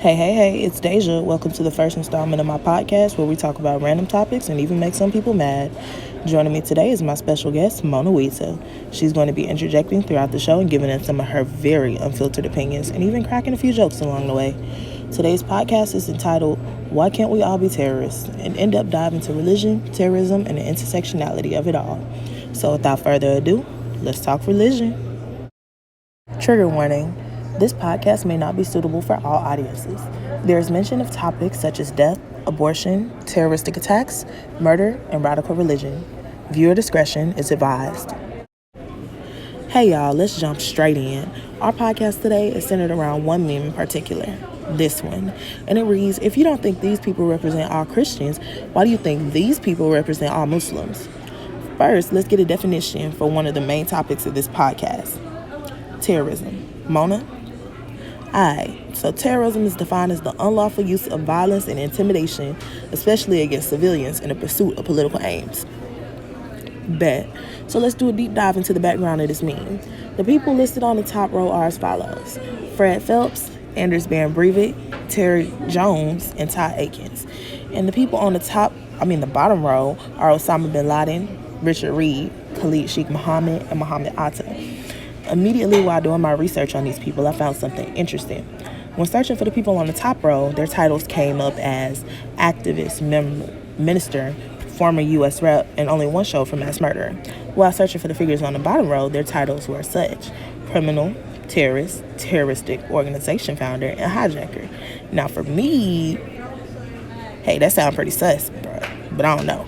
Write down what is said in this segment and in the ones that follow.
Hey, it's Deja. Welcome to the first installment of my podcast where we talk about random topics and even make some people mad. Joining me today is my special guest, Mona Weitzel. She's going to be interjecting throughout the show and giving us some of her very unfiltered opinions and even cracking a few jokes along the way. Today's podcast is entitled, Why Can't We All Be Terrorists? An in-depth dive into religion, terrorism, and the intersectionality of it all. So without further ado, let's talk religion. Trigger warning. This podcast may not be suitable for all audiences. There is mention of topics such as death, abortion, terroristic attacks, murder, and radical religion. Viewer discretion is advised. Hey y'all, let's jump straight in. Our podcast today is centered around one meme in particular, this one. And it reads, if you don't think these people represent all Christians, why do you think these people represent all Muslims? First, let's get a definition for one of the main topics of this podcast, terrorism. Mona? Alright, so terrorism is defined as the unlawful use of violence and intimidation, especially against civilians in the pursuit of political aims. Bet. So let's do a deep dive into the background of this meme. The people listed on the top row are as follows: Fred Phelps, Anders Behn Breivik, Terry Jones, and Todd Akins. And the people on the bottom row are Osama bin Laden, Richard Reed, Khalid Sheikh Mohammed, and Mohammed Atta. Immediately while doing my research on these people, I found something interesting. When searching for the people on the top row, their titles came up as activist, minister, former U.S. rep, and only one show for mass murderer. While searching for the figures on the bottom row, their titles were such: criminal, terrorist, terroristic organization founder, and hijacker. Now for me, hey, that sounds pretty sus, bro, but I don't know.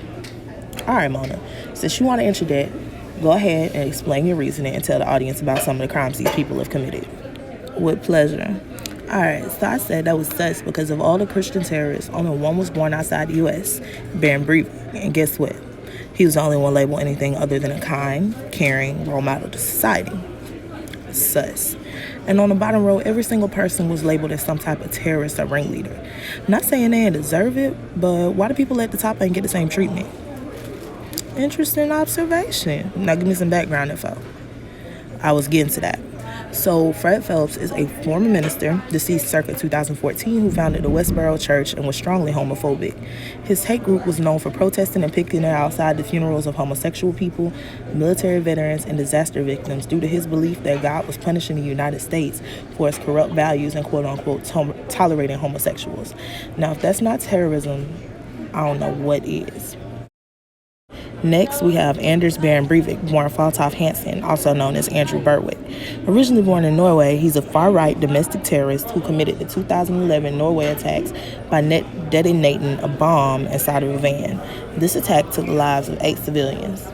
All right, Mona, since you want to interject, go ahead and explain your reasoning and tell the audience about some of the crimes these people have committed. With pleasure. Alright, so I said that was sus because of all the Christian terrorists, only one was born outside the U.S., Behn Breivik. And guess what? He was the only one labeled anything other than a kind, caring role model to society. Sus. And on the bottom row, every single person was labeled as some type of terrorist or ringleader. Not saying they didn't deserve it, but why do people at the top ain't get the same treatment? Interesting observation. Now give me some background info. I was getting to that. So Fred Phelps is a former minister, deceased circa 2014, who founded the Westboro Church and was strongly homophobic. His hate group was known for protesting and picketing outside the funerals of homosexual people, military veterans, and disaster victims due to his belief that God was punishing the United States for its corrupt values and quote-unquote tolerating homosexuals. Now, if that's not terrorism, I don't know what is. Next, we have Anders Behn Breivik, born Faltoft Hansen, also known as Andrew Berwick. Originally born in Norway, he's a far-right domestic terrorist who committed the 2011 Norway attacks by detonating a bomb inside of a van. This attack took the lives of 8 civilians.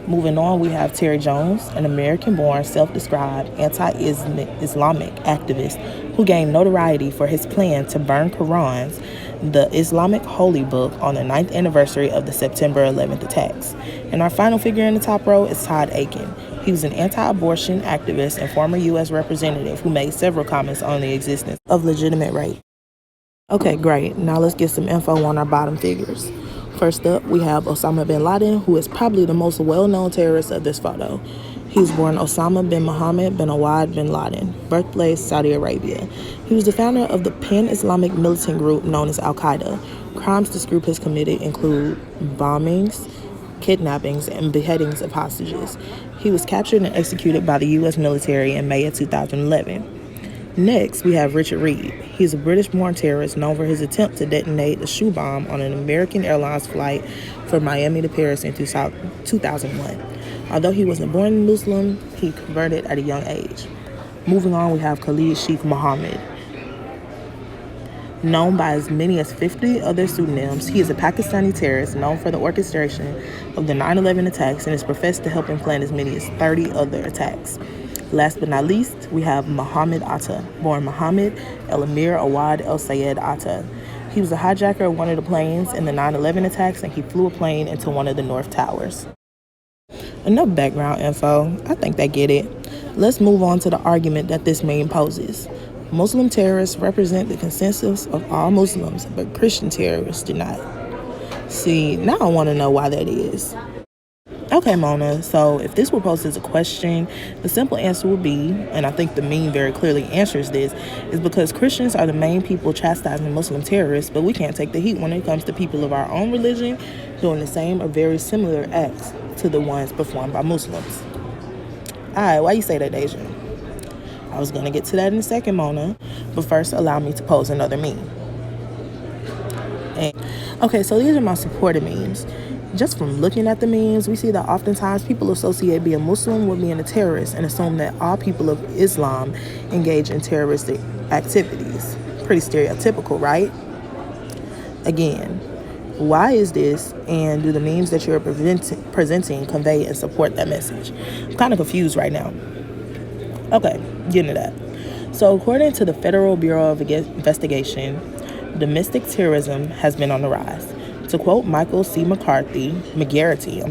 Moving on, we have Terry Jones, an American-born, self-described anti-Islamic activist who gained notoriety for his plan to burn Qurans, the Islamic holy book, on the 9th anniversary of the September 11th attacks. And our final figure in the top row is Todd Akin. He was an anti-abortion activist and former U.S. representative who made several comments on the existence of legitimate rape. Okay, great. Now let's get some info on our bottom figures. First up, we have Osama bin Laden, who is probably the most well-known terrorist of this photo. He was born Osama bin Mohammed bin Awad bin Laden, birthplace Saudi Arabia. He was the founder of the pan-Islamic militant group known as Al-Qaeda. Crimes this group has committed include bombings, kidnappings, and beheadings of hostages. He was captured and executed by the U.S. military in May of 2011. Next, we have Richard Reed. He's a British-born terrorist known for his attempt to detonate a shoe bomb on an American Airlines flight from Miami to Paris in 2001. Although he wasn't born Muslim, he converted at a young age. Moving on, we have Khalid Sheikh Mohammed. Known by as many as 50 other pseudonyms, he is a Pakistani terrorist known for the orchestration of the 9/11 attacks and is professed to help plan as many as 30 other attacks. Last but not least, we have Mohammed Atta, born Mohammed El Amir Awad El Sayed Atta. He was a hijacker of one of the planes in the 9/11 attacks, and he flew a plane into one of the North Towers. Enough background info. I think they get it. Let's move on to the argument that this meme poses. Muslim terrorists represent the consensus of all Muslims, but Christian terrorists do not. See, now I want to know why that is. Okay, Mona, so if this were posed as a question, the simple answer would be, and I think the meme very clearly answers this, is because Christians are the main people chastising Muslim terrorists, but we can't take the heat when it comes to people of our own religion doing the same or very similar acts to the ones performed by Muslims. Alright, why you say that, Deja? I was going to get to that in a second, Mona, but first allow me to pose another meme. Okay, so these are my supported memes. Just from looking at the memes, we see that oftentimes people associate being Muslim with being a terrorist and assume that all people of Islam engage in terroristic activities. Pretty stereotypical, right? Again, why is this, and do the memes that you're presenting convey and support that message? I'm kind of confused right now. Okay, getting to that. So according to the Federal Bureau of Investigation, domestic terrorism has been on the rise. To quote Michael C. McGarity,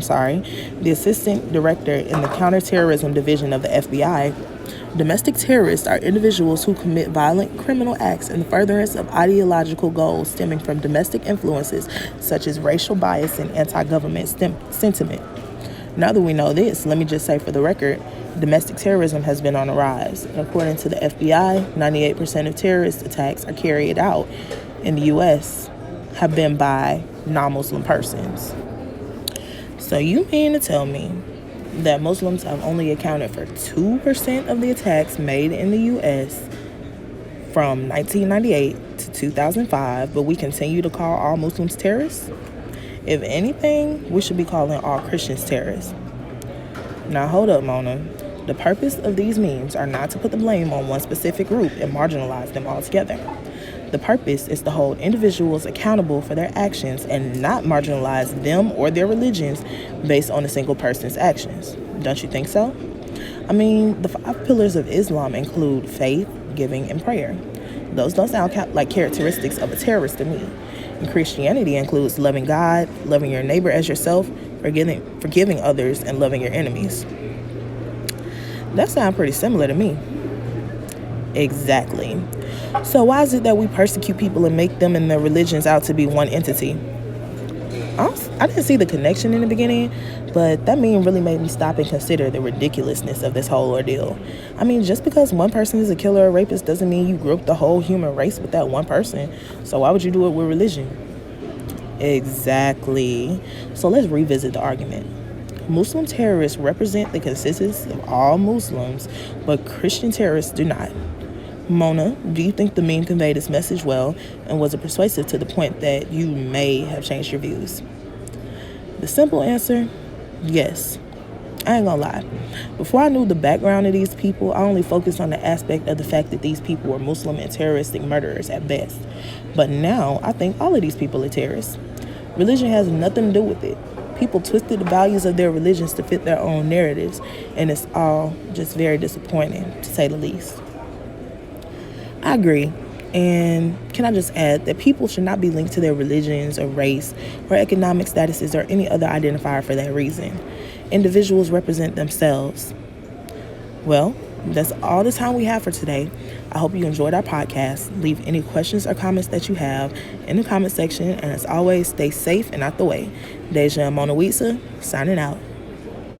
the assistant director in the counterterrorism division of the FBI, domestic terrorists are individuals who commit violent criminal acts in furtherance of ideological goals stemming from domestic influences such as racial bias and anti-government sentiment. Now that we know this, let me just say for the record, domestic terrorism has been on the rise. And according to the FBI, 98% of terrorist attacks are carried out in the U.S. have been by non-Muslim persons. So you mean to tell me that Muslims have only accounted for 2% of the attacks made in the U.S. from 1998 to 2005, but we continue to call all Muslims terrorists? If anything, we should be calling all Christians terrorists. Now hold up, Mona. The purpose of these memes are not to put the blame on one specific group and marginalize them altogether. The purpose is to hold individuals accountable for their actions and not marginalize them or their religions based on a single person's actions. Don't you think so? I mean, the 5 pillars of Islam include faith, giving, and prayer. Those don't sound like characteristics of a terrorist to me. And Christianity includes loving God, loving your neighbor as yourself, forgiving others, and loving your enemies. That sounds pretty similar to me. Exactly. So why is it that we persecute people and make them and their religions out to be one entity? I didn't see the connection in the beginning, but that meme really made me stop and consider the ridiculousness of this whole ordeal. I mean, just because one person is a killer or rapist doesn't mean you group the whole human race with that one person. So why would you do it with religion? Exactly. So let's revisit the argument. Muslim terrorists represent the consensus of all Muslims, but Christian terrorists do not. Mona, do you think the meme conveyed its message well, and was it persuasive to the point that you may have changed your views? The simple answer, yes. I ain't gonna lie. Before I knew the background of these people, I only focused on the aspect of the fact that these people were Muslim and terroristic murderers at best. But now, I think all of these people are terrorists. Religion has nothing to do with it. People twisted the values of their religions to fit their own narratives, and it's all just very disappointing, to say the least. I agree. And can I just add that people should not be linked to their religions or race or economic statuses or any other identifier for that reason. Individuals represent themselves. Well, that's all the time we have for today. I hope you enjoyed our podcast. Leave any questions or comments that you have in the comment section. And as always, stay safe and out the way. Deja and Mona Weitza, signing out.